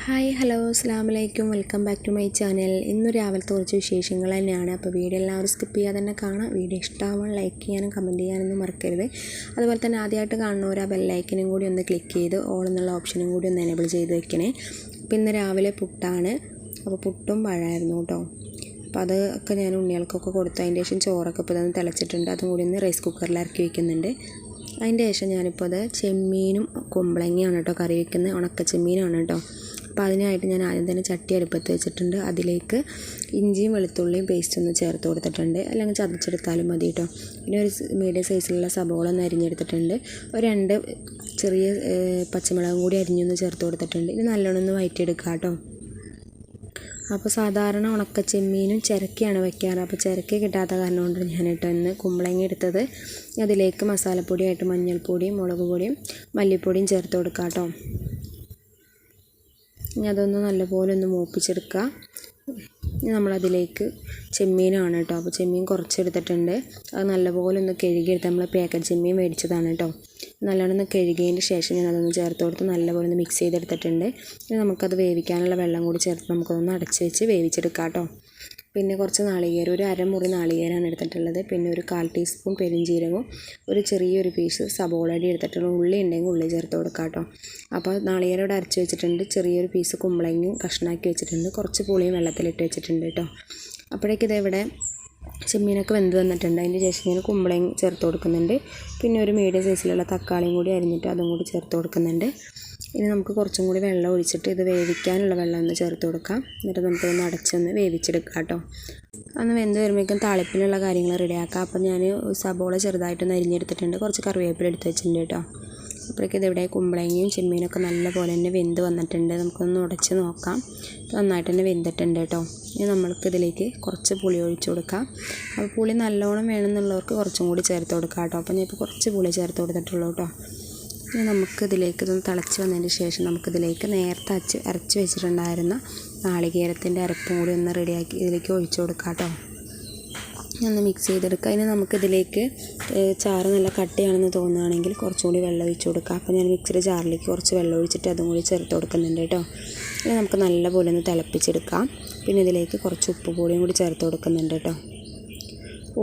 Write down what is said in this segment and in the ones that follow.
Hi hello അസ്സലാമലൈക്കും welcome back to my channel. ഇന്ന് രാവിലത്തെ കുറച്ച് വിശേഷങ്ങൾ തന്നെയാണ്. അപ്പോൾ വീഡിയോ എല്ലാവരും സ്കിപ്പ് ചെയ്യാതെ തന്നെ കാണാം. വീഡിയോ ഇഷ്ടമാവാൻ ലൈക്ക് ചെയ്യാനും കമൻറ്റ് ചെയ്യാനൊന്നും മറക്കരുത്. അതുപോലെ തന്നെ ആദ്യമായിട്ട് കാണുന്നവർ ആ ബെല്ലൈക്കനും കൂടി ഒന്ന് ക്ലിക്ക് ചെയ്ത് ഓൾ എന്നുള്ള ഓപ്ഷനും കൂടി ഒന്ന് എനേബിൾ ചെയ്ത് വെക്കണേ. അപ്പോൾ ഇന്ന് രാവിലെ പുട്ടാണ്. അപ്പോൾ പുട്ടും പഴമായിരുന്നു കേട്ടോ. അപ്പോൾ അതൊക്കെ ഞാൻ ഉണ്ണികൾക്കൊക്കെ കൊടുത്തു. അതിൻ്റെ ശേഷം ചോറൊക്കെ ഇപ്പോൾ ഇതൊന്ന് തിളച്ചിട്ടുണ്ട്. അതും കൂടി ഒന്ന് റൈസ് കുക്കറിൽ ഇറക്കി വയ്ക്കുന്നുണ്ട്. അതിൻ്റെ ശേഷം ഞാനിപ്പോൾ അത് ചെമ്മീനും കുമ്പളങ്ങയാണ് കേട്ടോ കറി വയ്ക്കുന്നത്. ഉണക്ക ചെമ്മീനാണ് കേട്ടോ. അപ്പോൾ അതിനായിട്ട് ഞാൻ ആദ്യം തന്നെ ചട്ടി അടുപ്പത്ത് വെച്ചിട്ടുണ്ട്. അതിലേക്ക് ഇഞ്ചിയും വെളുത്തുള്ളിയും പേസ്റ്റ് ഒന്ന് ചേർത്ത് കൊടുത്തിട്ടുണ്ട്. അല്ലെങ്കിൽ ചതച്ചെടുത്താലും മതി കേട്ടോ. പിന്നെ ഒരു മീഡിയം സൈസിലുള്ള സബോള ഒന്ന് അരിഞ്ഞെടുത്തിട്ടുണ്ട്. ഒരു 2 ചെറിയ പച്ചമുളകും കൂടി അരിഞ്ഞൊന്ന് ചേർത്ത് കൊടുത്തിട്ടുണ്ട്. ഇത് നല്ലോണം ഒന്ന് വഴറ്റിയെടുക്കുക കേട്ടോ. അപ്പോൾ സാധാരണ ഉണക്ക ചെമ്മീനും ചിരക്കയാണ് വെക്കാറ്. അപ്പോൾ ചിരക്ക കിട്ടാത്ത കാരണം കൊണ്ട് ഞാൻ കേട്ടോ ഇന്ന് കുമ്പളങ്ങ എടുത്തത്. അതിലേക്ക് മസാലപ്പൊടിയായിട്ട് മഞ്ഞൾപ്പൊടിയും മുളക് പൊടിയും മല്ലിപ്പൊടിയും ചേർത്ത് കൊടുക്കുക കേട്ടോ. ഇനി അതൊന്ന് നല്ലപോലെ ഒന്ന് മൂപ്പിച്ചെടുക്കുക. ഇനി നമ്മളതിലേക്ക് ചെമ്മീനാണ് കേട്ടോ. അപ്പോൾ ചെമ്മീൻ കുറച്ചെടുത്തിട്ടുണ്ട്. അത് നല്ലപോലെ ഒന്ന് കഴുകിയെടുത്ത് നമ്മൾ പാക്കറ്റ് ചെമ്മീൻ മേടിച്ചതാണ് കേട്ടോ. നല്ലോണം ഒന്ന് കഴുകിയതിന് ശേഷം ഞാൻ അതൊന്ന് ചേർത്ത് കൊടുത്ത് നല്ലപോലെ ഒന്ന് മിക്സ് ചെയ്തെടുത്തിട്ടുണ്ട്. ഇനി നമുക്കത് വേവിക്കാനുള്ള വെള്ളം കൂടി ചേർത്ത് നമുക്കതൊന്ന് അടച്ച് വെച്ച് വേവിച്ചെടുക്കാം കേട്ടോ. പിന്നെ കുറച്ച് നാളികേരം, ഒരു അരമുറി നാളികേരമാണ് എടുത്തിട്ടുള്ളത്. പിന്നെ ഒരു 1/4 ടീസ്പൂൺ പെരുംജീരകവും ഒരു ചെറിയൊരു പീസ് സബോളടി എടുത്തിട്ടുള്ള ഉള്ളി ഉണ്ടെങ്കിൽ ഉള്ളി ചേർത്ത് കൊടുക്കാം കേട്ടോ. അപ്പോൾ നാളികേരം ഇവിടെ അരച്ച് വെച്ചിട്ടുണ്ട്. ചെറിയൊരു പീസ് കുമ്പളങ്ങയും കഷ്ണാക്കി വെച്ചിട്ടുണ്ട്. കുറച്ച് പുളിയും വെള്ളത്തിലിട്ട് വെച്ചിട്ടുണ്ട് കേട്ടോ. അപ്പോഴേക്കും ഇതെവിടെ ചെമ്മീനൊക്കെ വെന്ത് വന്നിട്ടുണ്ട്. അതിൻ്റെ ശേഷം ഞാൻ കുമ്പളങ്ങ ചേർത്ത് കൊടുക്കുന്നുണ്ട്. പിന്നെ ഒരു മീഡിയം സൈസിലുള്ള തക്കാളിയും കൂടി അരിഞ്ഞിട്ട് അതും കൂടി ചേർത്ത് കൊടുക്കുന്നുണ്ട്. ഇനി നമുക്ക് കുറച്ചും കൂടി വെള്ളം ഒഴിച്ചിട്ട് ഇത് വേവിക്കാനുള്ള വെള്ളം ഒന്ന് ചേർത്ത് കൊടുക്കാം. എന്നിട്ട് നമുക്കൊന്ന് അടച്ചൊന്ന് വേവിച്ചെടുക്കാം കേട്ടോ. അന്ന് വെന്ത് വരുമ്പോഴേക്കും താളിപ്പിനുള്ള കാര്യങ്ങൾ റെഡിയാക്കാം. അപ്പോൾ ഞാൻ സബോള ചെറുതായിട്ടൊന്ന് അരിഞ്ഞെടുത്തിട്ടുണ്ട്. കുറച്ച് കറിവേപ്പില എടുത്ത് വെച്ചിട്ടുണ്ട് കേട്ടോ. അപ്പോഴേക്കും ഇതിവിടെ കുമ്പളങ്ങയും ചെമ്മീനൊക്കെ നല്ലപോലെ തന്നെ വെന്ത് വന്നിട്ടുണ്ട്. നമുക്കൊന്ന് ഉടച്ച് നോക്കാം. നന്നായിട്ട് തന്നെ വെന്തിട്ടുണ്ട് കേട്ടോ. ഇനി നമ്മൾക്കിതിലേക്ക് കുറച്ച് പുളി ഒഴിച്ച് കൊടുക്കാം. അപ്പോൾ പുളി നല്ലോണം വേണമെന്നുള്ളവർക്ക് കുറച്ചും കൂടി ചേർത്ത് കൊടുക്കാം കേട്ടോ. അപ്പോൾ ഞാൻ ഇപ്പോൾ കുറച്ച് പുളി ചേർത്ത് കൊടുത്തിട്ടുള്ളൂ കേട്ടോ. ഇനി നമുക്കിതിലേക്ക് ഇതൊന്ന് തിളച്ച് വന്നതിന് ശേഷം നമുക്കിതിലേക്ക് നേരത്തെ അരച്ച് വെച്ചിട്ടുണ്ടായിരുന്ന നാളികേരത്തിൻ്റെ അരപ്പും കൂടി ഒന്ന് റെഡിയാക്കി ഇതിലേക്ക് ഒഴിച്ച് കൊടുക്കാം കേട്ടോ. ഒന്ന് മിക്സ് ചെയ്തെടുക്കുക. ഇനി നമുക്കിതിലേക്ക് ചാറ് നല്ല കട്ടിയാണെന്ന് തോന്നുകയാണെങ്കിൽ കുറച്ചുകൂടി വെള്ളം ഒഴിച്ച് കൊടുക്കുക. അപ്പോൾ ഞാൻ മിക്സിയുടെ ജാറിലേക്ക് കുറച്ച് വെള്ളം ഒഴിച്ചിട്ട് അതും കൂടി ചേർത്ത് കൊടുക്കുന്നുണ്ട് കേട്ടോ. ഇനി നമുക്ക് നല്ലപോലെ ഒന്ന് തിളപ്പിച്ചെടുക്കാം. പിന്നെ ഇതിലേക്ക് കുറച്ച് ഉപ്പ് പൊടിയും കൂടി ചേർത്ത് കൊടുക്കുന്നുണ്ട് കേട്ടോ.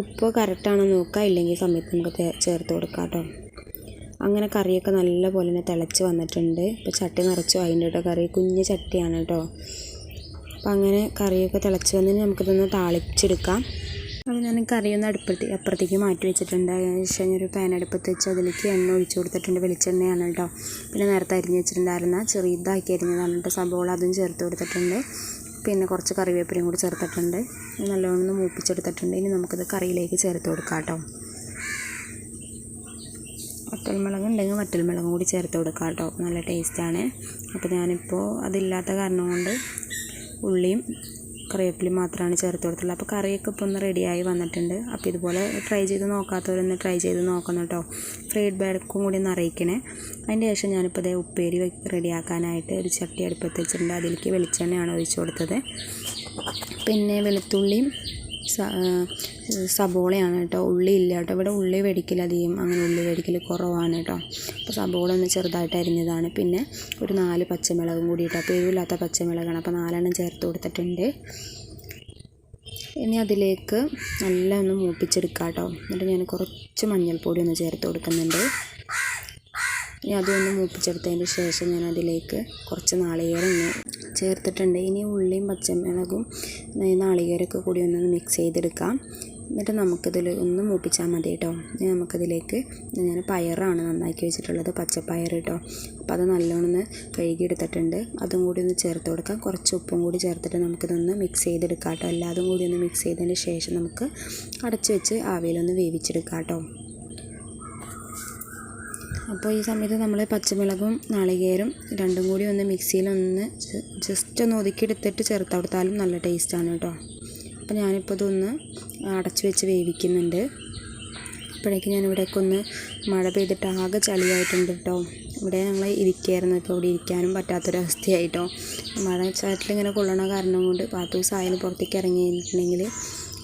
ഉപ്പ് കറക്റ്റാണെന്ന് നോക്കുക, ഇല്ലെങ്കിൽ സമയത്ത് നമുക്ക് ചേർത്ത് കൊടുക്കാം കേട്ടോ. അങ്ങനെ കറിയൊക്കെ നല്ലപോലെ തന്നെ തിളച്ച് വന്നിട്ടുണ്ട്. ഇപ്പോൾ ചട്ടി നിറച്ചു അതിൻ്റെ കേട്ടോ. കറി കുഞ്ഞ് ചട്ടിയാണ് കേട്ടോ. അപ്പോൾ അങ്ങനെ കറിയൊക്കെ തിളച്ച് വന്നതിന് നമുക്കിതൊന്ന് താളിച്ചെടുക്കാം. അപ്പോൾ ഞാൻ കറിയൊന്ന് അപ്പുറത്തേക്ക് മാറ്റി വെച്ചിട്ടുണ്ട്. അതിന് ശേഷം ഒരു പാൻ അടുപ്പത്ത് വെച്ച് അതിലേക്ക് എണ്ണ ഒഴിച്ച് കൊടുത്തിട്ടുണ്ട്. വെളിച്ചെണ്ണയാണ് കേട്ടോ. പിന്നെ നേരത്തെ അരിഞ്ഞ് വെച്ചിട്ടുണ്ടായിരുന്ന ചെറുതാക്കി അരിഞ്ഞതാണ് കേട്ടോ സബോള, അതും ചേർത്ത് കൊടുത്തിട്ടുണ്ട്. പിന്നെ കുറച്ച് കറിവേപ്പിലയും കൂടി ചേർത്തിട്ടുണ്ട്. നല്ലോണം മൂപ്പിച്ചെടുത്തിട്ടുണ്ട്. ഇനി നമുക്കിത് കറിയിലേക്ക് ചേർത്ത് കൊടുക്കാം കേട്ടോ. വറ്റൽമുളക് ഉണ്ടെങ്കിൽ വറ്റൽമുളകും കൂടി ചേർത്ത് കൊടുക്കാം കേട്ടോ. നല്ല ടേസ്റ്റാണ്. അപ്പോൾ ഞാനിപ്പോൾ അതില്ലാത്ത കാരണം കൊണ്ട് ഉള്ളിയും കറിവേപ്പിലയും മാത്രമാണ് ചേർത്ത് കൊടുത്തുള്ളത്. അപ്പോൾ കറിയൊക്കെ ഇപ്പോൾ ഒന്ന് റെഡിയായി വന്നിട്ടുണ്ട്. അപ്പോൾ ഇതുപോലെ ട്രൈ ചെയ്ത് നോക്കാത്തവരൊന്ന് ട്രൈ ചെയ്ത് നോക്കണം കേട്ടോ. ഫീഡ്ബാക്കും കൂടി ഒന്ന് അറിയിക്കണേ. അതിൻ്റെ ശേഷം ഞാനിപ്പോൾ അതേ ഉപ്പേരി റെഡിയാക്കാനായിട്ട് ഒരു ചട്ടി അടുപ്പത്ത് വെച്ചിട്ടുണ്ട്. അതിലേക്ക് വെളിച്ചെണ്ണയാണ് ഒഴിച്ച് കൊടുത്തത്. പിന്നെ വെളുത്തുള്ളിയും സബോളയാണ് കേട്ടോ. ഉള്ളി ഇല്ല കേട്ടോ. ഇവിടെ ഉള്ളി മേടിക്കൽ അധികം അങ്ങനെ ഉള്ളി മേടിക്കൽ കുറവാണ് കേട്ടോ. അപ്പോൾ സബോള ഒന്ന് ചെറുതായിട്ട് അരിഞ്ഞതാണ്. പിന്നെ ഒരു 4 പച്ചമുളകും കൂടി ഇട്ടോ. അപ്പോൾ എരിവില്ലാത്ത പച്ചമുളകാണ്. അപ്പോൾ 4 ചേർത്ത് കൊടുത്തിട്ടുണ്ട്. ഇനി അതിലേക്ക് നല്ല ഒന്ന് മൂപ്പിച്ചെടുക്കാം കേട്ടോ. എന്നിട്ട് ഞാൻ കുറച്ച് മഞ്ഞൾപ്പൊടി ഒന്ന് ചേർത്ത് കൊടുക്കുന്നുണ്ട്. ഇനി അതൊന്ന് മൂപ്പിച്ചെടുത്തതിന് ശേഷം ഞാൻ അതിലേക്ക് കുറച്ച് നാളികേരം ഒന്ന് ചേർത്തിട്ടുണ്ട്. ഇനി ഉള്ളിയും പച്ചമുളകും നാളികേരമൊക്കെ കൂടി ഒന്ന് മിക്സ് ചെയ്തെടുക്കാം. എന്നിട്ട് നമുക്കിതിൽ ഒന്ന് മൂപ്പിച്ചാൽ മതി കേട്ടോ. ഇനി നമുക്കതിലേക്ക് ഞാൻ പയറാണ് നന്നാക്കി വെച്ചിട്ടുള്ളത്, പച്ചപ്പയർ കേട്ടോ. അപ്പോൾ അത് നല്ലോണം ഒന്ന് കഴുകിയെടുത്തിട്ടുണ്ട്. അതും കൂടി ഒന്ന് ചേർത്ത് കൊടുക്കാം. കുറച്ച് ഉപ്പും കൂടി ചേർത്തിട്ട് നമുക്കിതൊന്ന് മിക്സ് ചെയ്തെടുക്കാം കേട്ടോ. എല്ലാതും കൂടി ഒന്ന് മിക്സ് ചെയ്തതിന് ശേഷം നമുക്ക് അടച്ച് വെച്ച് ആവിയിലൊന്ന് വേവിച്ചെടുക്കാം കേട്ടോ. അപ്പോൾ ഈ സമയത്ത് നമ്മൾ പച്ചമുളകും നാളികേരം രണ്ടും കൂടി ഒന്ന് മിക്സിയിലൊന്ന് ജസ്റ്റ് ഒന്ന് ഒതുക്കിയെടുത്തിട്ട് ചേർത്ത് കൊടുത്താലും നല്ല ടേസ്റ്റാണ് കേട്ടോ. അപ്പോൾ ഞാനിപ്പോൾ ഇതൊന്ന് അടച്ച് വെച്ച് വേവിക്കുന്നുണ്ട്. അപ്പോഴേക്കും ഞാനിവിടേക്ക് ഒന്ന് മഴ പെയ്തിട്ട് ആകെ ചളിയായിട്ടുണ്ട് കേട്ടോ. ഇവിടെ ഞങ്ങൾ ഇരിക്കുകയായിരുന്നു. ഇപ്പോൾ ഇവിടെ ഇരിക്കാനും പറ്റാത്തൊരവസ്ഥയായിട്ടോ. മഴ ചാറ്റിലിങ്ങനെ കൊള്ളണ കാരണം കൊണ്ട് പാത്തൂസായാലും പുറത്തേക്ക് ഇറങ്ങിയിട്ടുണ്ടെങ്കിൽ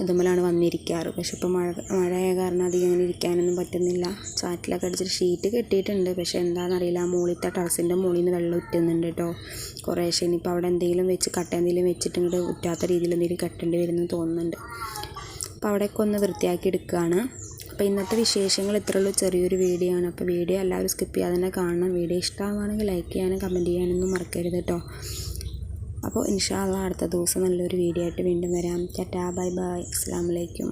ഇതുമ്മലാണ് വന്നിരിക്കാറ്. പക്ഷെ ഇപ്പോൾ മഴയായ കാരണം അധികം അങ്ങനെ ഇരിക്കാനൊന്നും പറ്റുന്നില്ല. ചാറ്റിലൊക്കെ അടിച്ചിട്ട് ഷീറ്റ് കെട്ടിയിട്ടുണ്ട്. പക്ഷെ എന്താണെന്നറിയില്ല, ആ മുകളിലത്തെ ടെറസിൻ്റെ മുകളിൽ നിന്ന് വെള്ളം ഉറ്റുന്നുണ്ട് കേട്ടോ കുറേശ്ശെ. ഇനിയിപ്പോൾ അവിടെ എന്തെങ്കിലും വെച്ച് കട്ട എന്തെങ്കിലും വെച്ചിട്ട് ഇങ്ങോട്ട് ഉറ്റാത്ത രീതിയിൽ എന്തെങ്കിലും കെട്ടേണ്ടി വരുമെന്ന് തോന്നുന്നുണ്ട്. അപ്പോൾ അവിടെയൊക്കെ ഒന്ന് വൃത്തിയാക്കി എടുക്കുകയാണ്. അപ്പോൾ ഇന്നത്തെ വിശേഷങ്ങൾ ഇത്രയുള്ളൂ, ചെറിയൊരു വീഡിയോ ആണ്. അപ്പോൾ വീഡിയോ എല്ലാവരും സ്കിപ്പ് ചെയ്യാതെ തന്നെ കാണണം. വീഡിയോ ഇഷ്ടമാണെങ്കിൽ ലൈക്ക് ചെയ്യാനും കമൻറ്റ് ചെയ്യാനൊന്നും മറക്കരുത് കേട്ടോ. അപ്പോൾ ഇൻഷാ അള്ളാ അടുത്ത ദിവസം നല്ലൊരു വീഡിയോ ആയിട്ട് വീണ്ടും വരാം. ടാറ്റാ, ബൈ ബൈ, അസ്സലാമു അലൈക്കും.